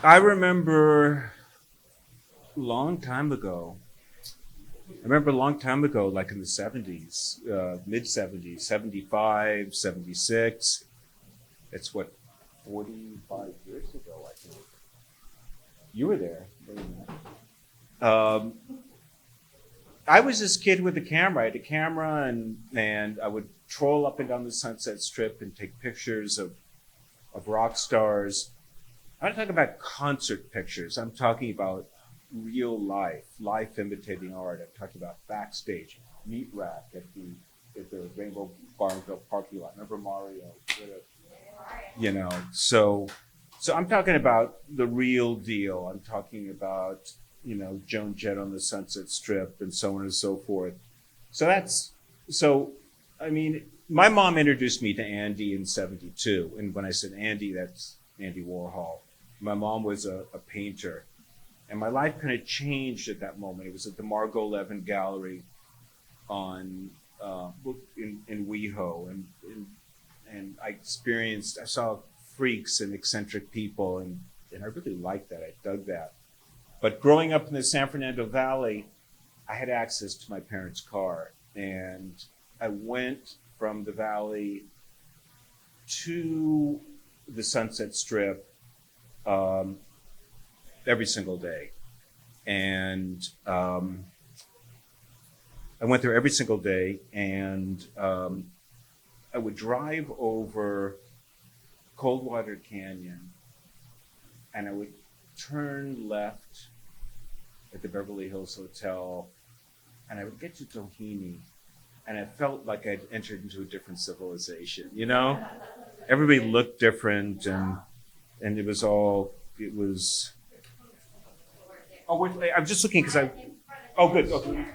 I remember a long time ago. I remember a long time ago, like in the 70s, mid 70s, 75, 76. It's what, 45 years ago, I think. You were there. Um, I was this kid with a camera. I had a camera, and I would troll up and down the Sunset Strip and take pictures of rock stars. I'm not talking about concert pictures. I'm talking about real life imitating art. I'm talking about Backstage, Meat Rack at the Rainbow Barnville parking lot. Remember Mario? You know, so I'm talking about the real deal. I'm talking about Joan Jett on the Sunset Strip and so on and so forth. So that's so. I mean, my mom introduced me to Andy in '72, and when I said Andy, that's Andy Warhol. My mom was a painter, and my life kind of changed at that moment. It was at the Margot Levin Gallery on in WeHo, and I saw freaks and eccentric people, and I really liked that. I dug that. But growing up in the San Fernando Valley, I had access to my parents' car, and I went from the valley to the Sunset Strip um, every single day. And I went there every single day, and I would drive over Coldwater Canyon, and I would turn left at the Beverly Hills Hotel, and I would get to Doheny, and I felt like I'd entered into a different civilization. Everybody looked different, and it was. Oh, wait, I'm just looking because I. Oh, good. Okay.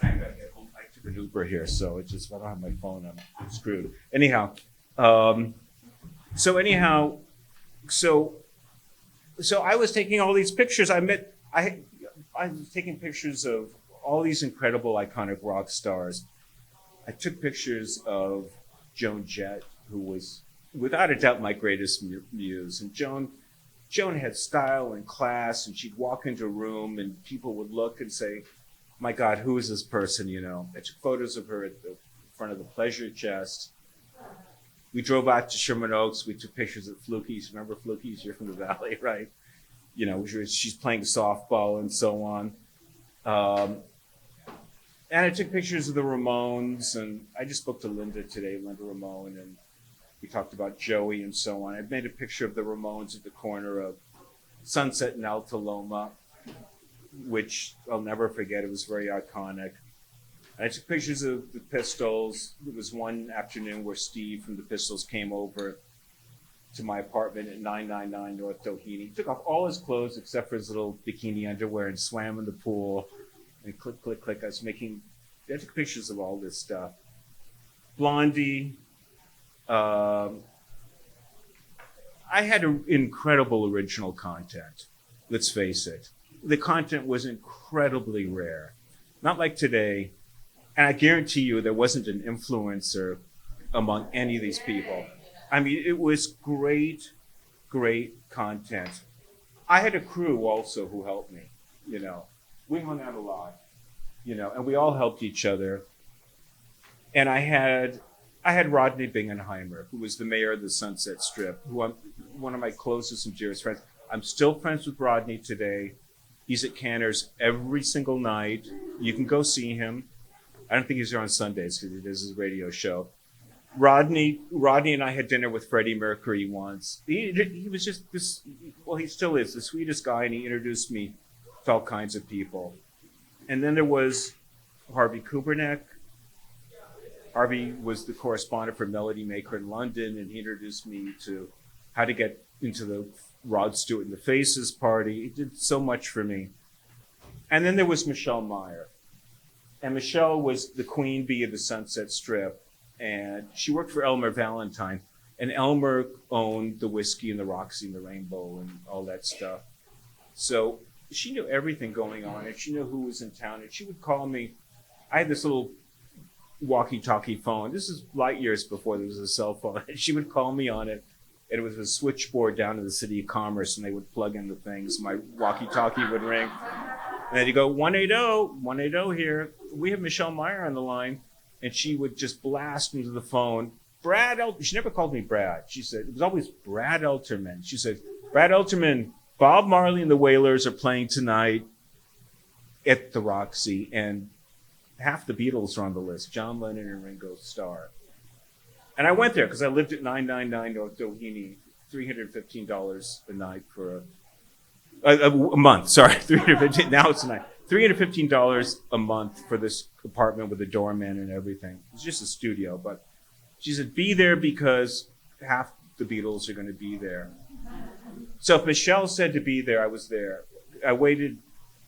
I gotta get home. I took an Uber here, so it's just if I don't have my phone, I'm screwed. Um, anyhow, so so I was taking all these pictures. I was taking pictures of all these incredible iconic rock stars. I took pictures of Joan Jett, who was without a doubt my greatest muse. And Joan had style and class, and she'd walk into a room and people would look and say, "My God, who is this person?" I took photos of her at the front of the Pleasure Chest. We drove out to Sherman Oaks. We took pictures at Fluky's. Remember Fluky's? You're from the Valley, right? She's playing softball and so on. Um, and I took pictures of the Ramones, and I just spoke to Linda today, Linda Ramone, and we talked about Joey and so on. I made a picture of the Ramones at the corner of Sunset and Alta Loma, which I'll never forget. It was very iconic. I took pictures of the Pistols. There was one afternoon where Steve from the Pistols came over to my apartment at 999 North Doheny. He took off all his clothes except for his little bikini underwear and swam in the pool. And click, click, click. I took pictures of all this stuff. Blondie. Um, I had incredible original content. Let's face it. The content was incredibly rare. Not like today. And I guarantee you there wasn't an influencer among any of these people. I mean, it was great, great content. I had a crew also who helped me, you know. We hung out a lot, and we all helped each other. And I had Rodney Bingenheimer, who was the mayor of the Sunset Strip, who I'm one of my closest and dearest friends. I'm still friends with Rodney today. He's at Canner's every single night. You can go see him. I don't think he's there on Sundays because he does his radio show. Rodney and I had dinner with Freddie Mercury once. He was just this, well, he still is the sweetest guy, and he introduced me to all kinds of people. And then there was Harvey Kuberneck. Harvey was the correspondent for Melody Maker in London, and he introduced me to how to get into the Rod Stewart and the Faces party. He did so much for me. And then there was Michelle Meyer. And Michelle was the queen bee of the Sunset Strip. And she worked for Elmer Valentine. And Elmer owned the Whiskey and the Roxy and the Rainbow and all that stuff. So she knew everything going on, and she knew who was in town. And she would call me. I had this little walkie-talkie phone. This is light years before there was a cell phone. And she would call me on it, and it was a switchboard down in the City of Commerce, and they would plug in the things. My walkie-talkie would ring. And then you go, 180, 180 here. We have Michelle Meyer on the line. And she would just blast into the phone. She never called me Brad. She said, it was always Brad Elterman. She said, Brad Elterman, Bob Marley and the Wailers are playing tonight at the Roxy. And half the Beatles are on the list, John Lennon and Ringo Starr. And I went there because I lived at 999 North Doheny, $315 a night for a month. Sorry, $315. Now it's a night. $315 a month for this apartment with a doorman and everything. It's just a studio, but she said, be there because half the Beatles are going to be there. So if Michelle said to be there, I was there. I waited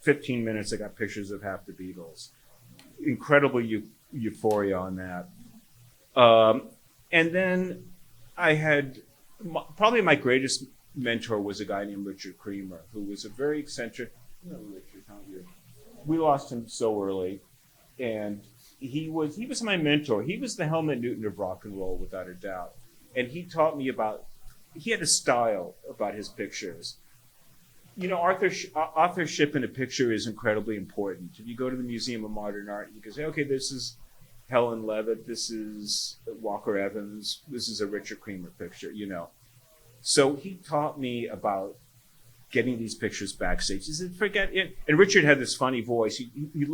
15 minutes. I got pictures of half the Beatles. Incredible euphoria on that. And then I had, probably my greatest mentor was a guy named Richard Creamer, who was a very eccentric, Richard, how are you? We lost him so early, and he was my mentor. He was the Helmut Newton of rock and roll, without a doubt. And he taught me he had a style about his pictures. Authorship in a picture is incredibly important. If you go to the Museum of Modern Art, you can say, okay, this is Helen Levitt, this is Walker Evans, this is a Richard Creamer picture, So he taught me about getting these pictures backstage. He said, forget it. And Richard had this funny voice. He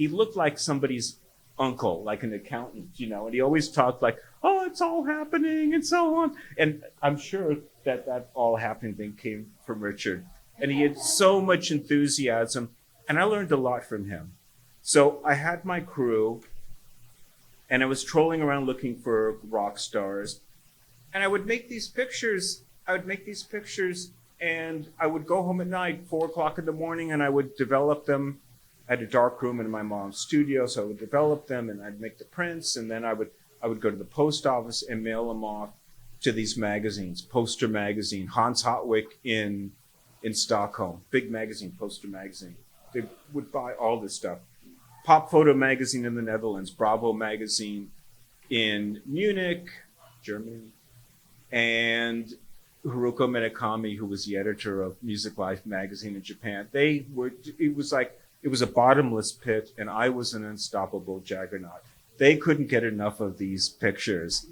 looked like somebody's uncle, like an accountant, and he always talked like, oh, it's all happening and so on. And I'm sure that all happening thing came from Richard. And he had so much enthusiasm, and I learned a lot from him. So I had my crew, and I was trolling around looking for rock stars, and I would make these pictures. And I would go home at night, 4:00 in the morning, and I would develop them. I had a dark room in my mom's studio, so I would develop them, and I'd make the prints, and then I would go to the post office and mail them off to these magazines. Poster magazine, Hans Hartwig in Stockholm, big magazine, Poster magazine. They would buy all this stuff. Pop Photo magazine in the Netherlands, Bravo magazine in Munich, Germany, and Haruko Murakami, who was the editor of Music Life magazine in Japan. It was a bottomless pit, and I was an unstoppable juggernaut. They couldn't get enough of these pictures.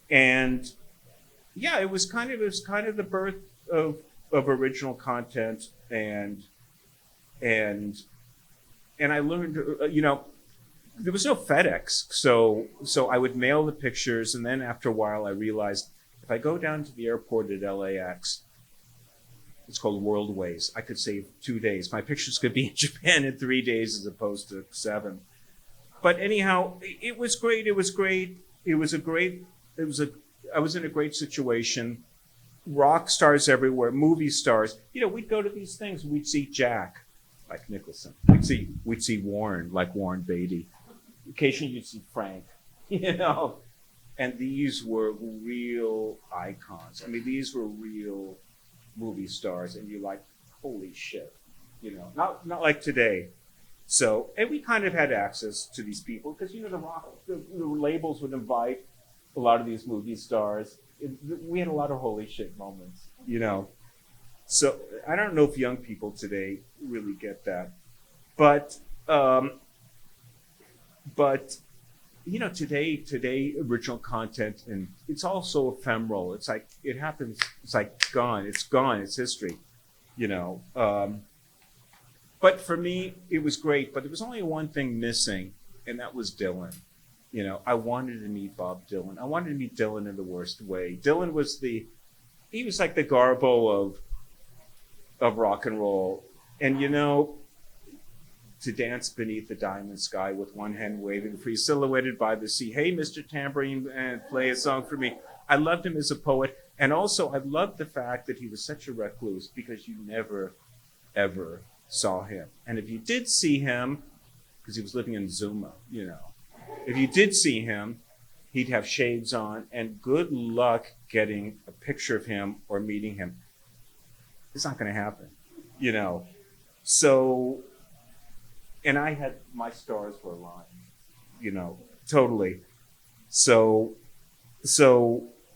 And yeah, it was kind of the birth of original content, and I learned, there was no FedEx, so I would mail the pictures, and then after a while I realized, if I go down to the airport at LAX, it's called Worldways, I could save 2 days. My pictures could be in Japan in 3 days as opposed to 7. But anyhow, it was great. I was in a great situation. Rock stars everywhere, movie stars. We'd go to these things. We'd see Jack, like Nicholson. We'd see Warren, like Warren Beatty. Occasionally you'd see Frank, And these were real icons. I mean, these were real movie stars, and you're like, holy shit, not like today. So, and we kind of had access to these people because, the labels would invite a lot of these movie stars. We had a lot of holy shit moments, So I don't know if young people today really get that, but today original content, and it's also ephemeral. It's like it happens. It's like gone. It's history, But for me, it was great. But there was only one thing missing, and that was Dylan. I wanted to meet Bob Dylan. I wanted to meet Dylan in the worst way. Dylan was he was like the Garbo of rock and roll, and to dance beneath the diamond sky with one hand waving free, silhouetted by the sea. Hey, Mr. Tambourine, and play a song for me. I loved him as a poet. And also, I loved the fact that he was such a recluse because you never, ever saw him. And if you did see him, because he was living in Zuma, if you did see him, he'd have shades on, and good luck getting a picture of him or meeting him. It's not going to happen, So... And my stars were aligned. totally. So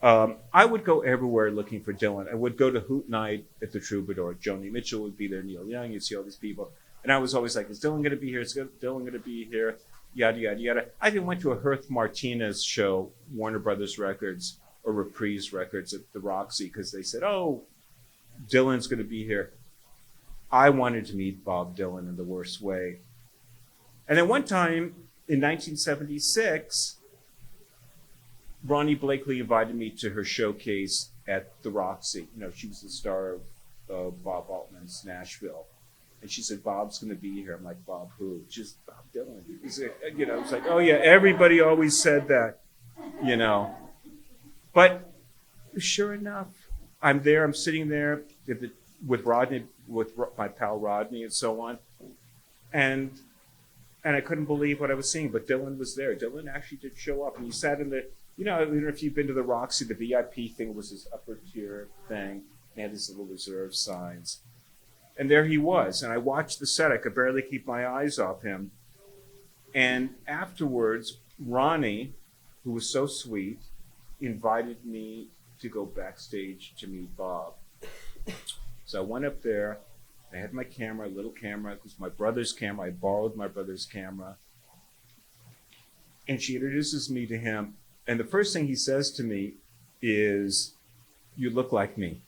I would go everywhere looking for Dylan. I would go to Hoot Night at the Troubadour. Joni Mitchell would be there, Neil Young, you'd see all these people. And I was always like, is Dylan going to be here? Is Dylan going to be here? Yada, yada, yada. I even went to a Herth Martinez show, Warner Brothers Records, or Reprise Records at the Roxy, because they said, oh, Dylan's going to be here. I wanted to meet Bob Dylan in the worst way. And then one time in 1976, Ronnie Blakely invited me to her showcase at the Roxy. She was the star of Bob Altman's Nashville. And she said, Bob's going to be here. I'm like, Bob who? Just Bob Dylan. It's like, oh yeah, everybody always said that, But sure enough, I'm there. I'm sitting there with Rodney, with my pal Rodney, and so on, and I couldn't believe what I was seeing. But Dylan was there. Dylan actually did show up, and he sat in the. I don't know if you've been to the Roxy, the VIP thing was this upper tier thing. They had these little reserve signs. And there he was. And I watched the set. I could barely keep my eyes off him. And afterwards, Ronnie, who was so sweet, invited me to go backstage to meet Bob. So I went up there. I had my camera, a little camera. It was my brother's camera. I borrowed my brother's camera. And she introduces me to him. And the first thing he says to me is, you look like me.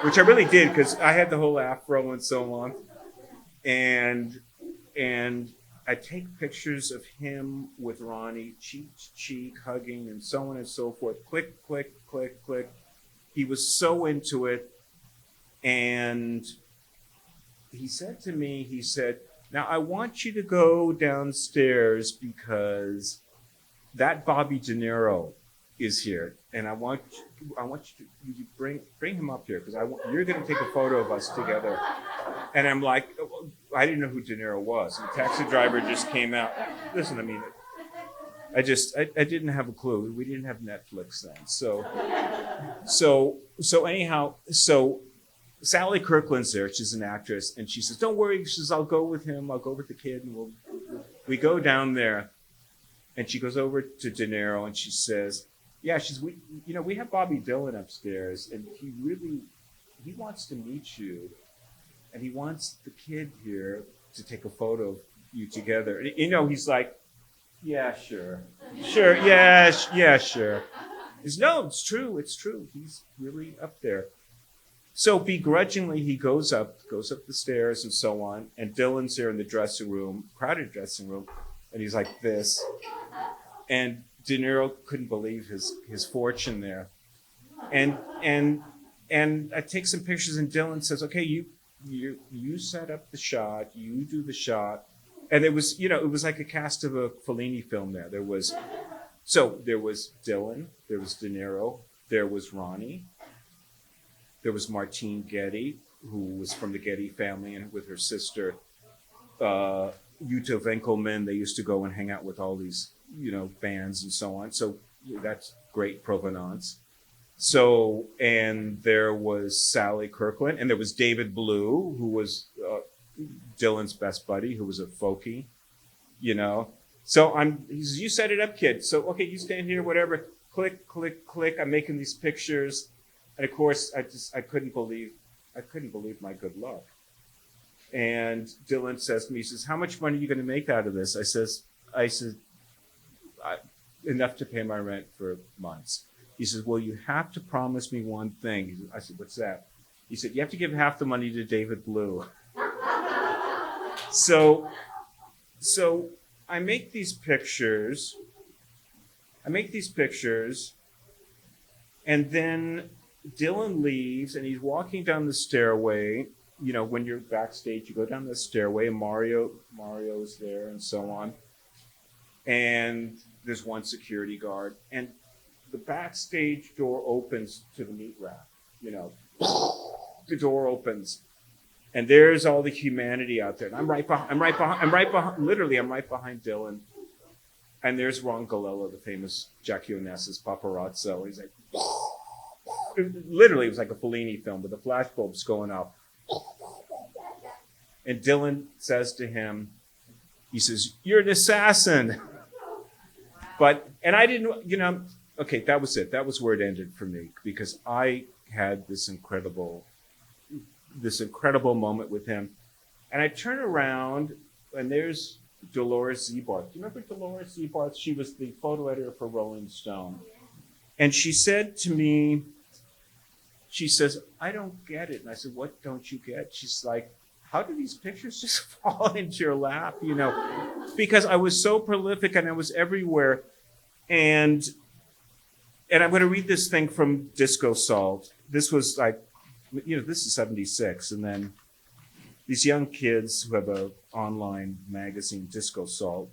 Which I really did, because I had the whole afro and so on. And I take pictures of him with Ronnie, cheek to cheek, hugging, and so on and so forth. Click, click, click, click. He was so into it. And he said to me, now I want you to go downstairs because that Bobby De Niro is here, and I want you to bring him up here because you're going to take a photo of us together. And I'm like, I didn't know who De Niro was. The taxi driver just came out. Listen, I mean, I didn't have a clue. We didn't have Netflix then. So anyhow, Sally Kirkland's there. She's an actress, and she says, "Don't worry." She says, "I'll go with him. I'll go with the kid." And we go down there. And she goes over to De Niro and she says, "Yeah, we have Bobby Dylan upstairs, and he wants to meet you, and he wants the kid here to take a photo of you together." And, he's like, "Yeah, sure, yeah, sure." He's, "No, it's true. He's really up there." So begrudgingly, he goes up the stairs and so on, and Dylan's there in the dressing room, crowded dressing room, and he's like this. And De Niro couldn't believe his fortune there. And I take some pictures, and Dylan says, "Okay, you set up the shot, you do the shot." And it was like a cast of a Fellini film there. There was Dylan, there was De Niro, there was Ronnie, there was Martine Getty, who was from the Getty family, and with her sister, Jutta Winkelmann. They used to go and hang out with all these bands and so on. So that's great provenance. So, and there was Sally Kirkland, and there was David Blue, who was Dylan's best buddy, who was a folkie, So he says, "You set it up, kid. So, okay, you stand here, whatever. Click, click, click. I'm making these pictures." And of course, I couldn't believe my good luck. And Dylan says to me, he says, "How much money are you going to make out of this?" I said, "Enough to pay my rent for months." He says, "Well, you have to promise me one thing." I said, "What's that?" He said, "You have to give half the money to David Blue." So I make these pictures, and then Dylan leaves, and he's walking down the stairway. When you're backstage, you go down the stairway, and Mario's there, and so on. And there's one security guard, and the backstage door opens to the meat rack. The door opens, and there's all the humanity out there. And I'm right behind. Literally, I'm right behind Dylan. And there's Ron Galella, the famous Jackie Onassis paparazzo. He's like, literally, it was like a Fellini film with the flashbulbs going off. And Dylan says to him, he says, "You're an assassin." And I didn't, okay, that was it. That was where it ended for me, because I had this incredible moment with him. And I turn around and there's Dolores Zebarth. Do you remember Dolores Zebarth? She was the photo editor for Rolling Stone. And she said to me, she says, "I don't get it." And I said, "What don't you get?" She's like, "How do these pictures just fall into your lap?" Because I was so prolific and I was everywhere. And I'm going to read this thing from Disco Salt. This was like, this is 76. And then these young kids who have an online magazine, Disco Salt,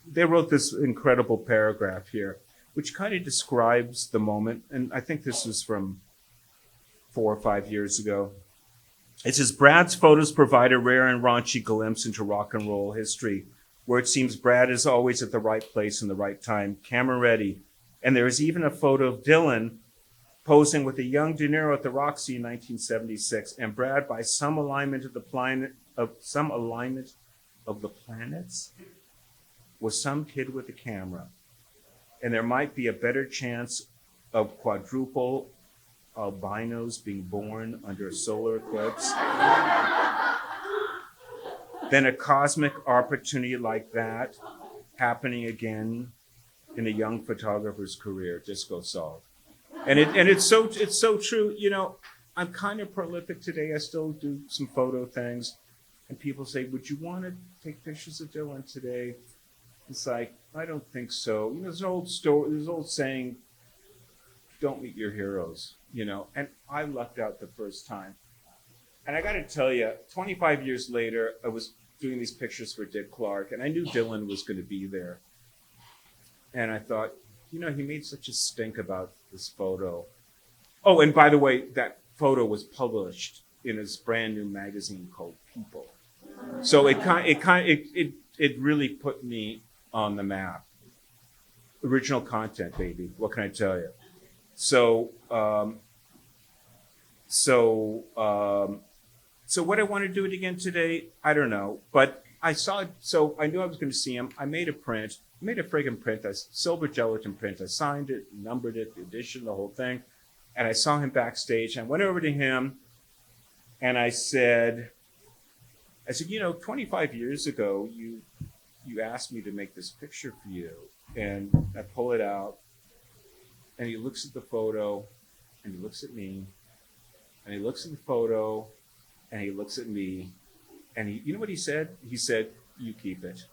they wrote this incredible paragraph here, which kind of describes the moment. And I think this was from 4 or 5 years ago. It says, "Brad's photos provide a rare and raunchy glimpse into rock and roll history, where it seems Brad is always at the right place in the right time, camera ready. And there is even a photo of Dylan posing with a young De Niro at the Roxy in 1976, and Brad, by some alignment of the planets, was some kid with a camera. And there might be a better chance of quadruple albinos being born under a solar eclipse than a cosmic opportunity like that happening again in a young photographer's career." Disco Salt. And it's so true. I'm kind of prolific today. I still do some photo things, and people say, "Would you want to take pictures of Dylan today?" It's like, I don't think so. There's an old story. There's an old saying, "Don't meet your heroes." And I lucked out the first time. And I got to tell you, 25 years later, I was doing these pictures for Dick Clark, and I knew Dylan was going to be there. And I thought, he made such a stink about this photo. Oh, and by the way, that photo was published in his brand new magazine called People. So it really put me on the map. Original content, baby. What can I tell you? So what I want to do it again today, I don't know. But I knew I was going to see him. I made a friggin' print, a silver gelatin print. I signed it, numbered it, the edition, the whole thing. And I saw him backstage. I went over to him and I said, 25 years ago, you asked me to make this picture for you. And I pull it out, and he looks at the photo, and he looks at me, and he looks at the photo, and he looks at me, and you know what he said? He said, "You keep it."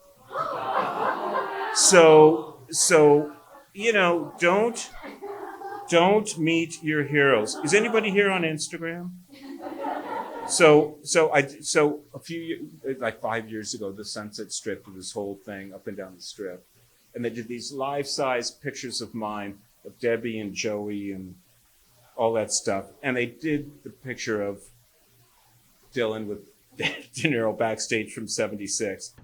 So don't meet your heroes. Is anybody here on Instagram? So a few, like 5 years ago, the Sunset Strip did this whole thing up and down the strip, and they did these life-size pictures of mine, of Debbie and Joey and all that stuff, and they did the picture of Dylan with De Niro backstage from 76.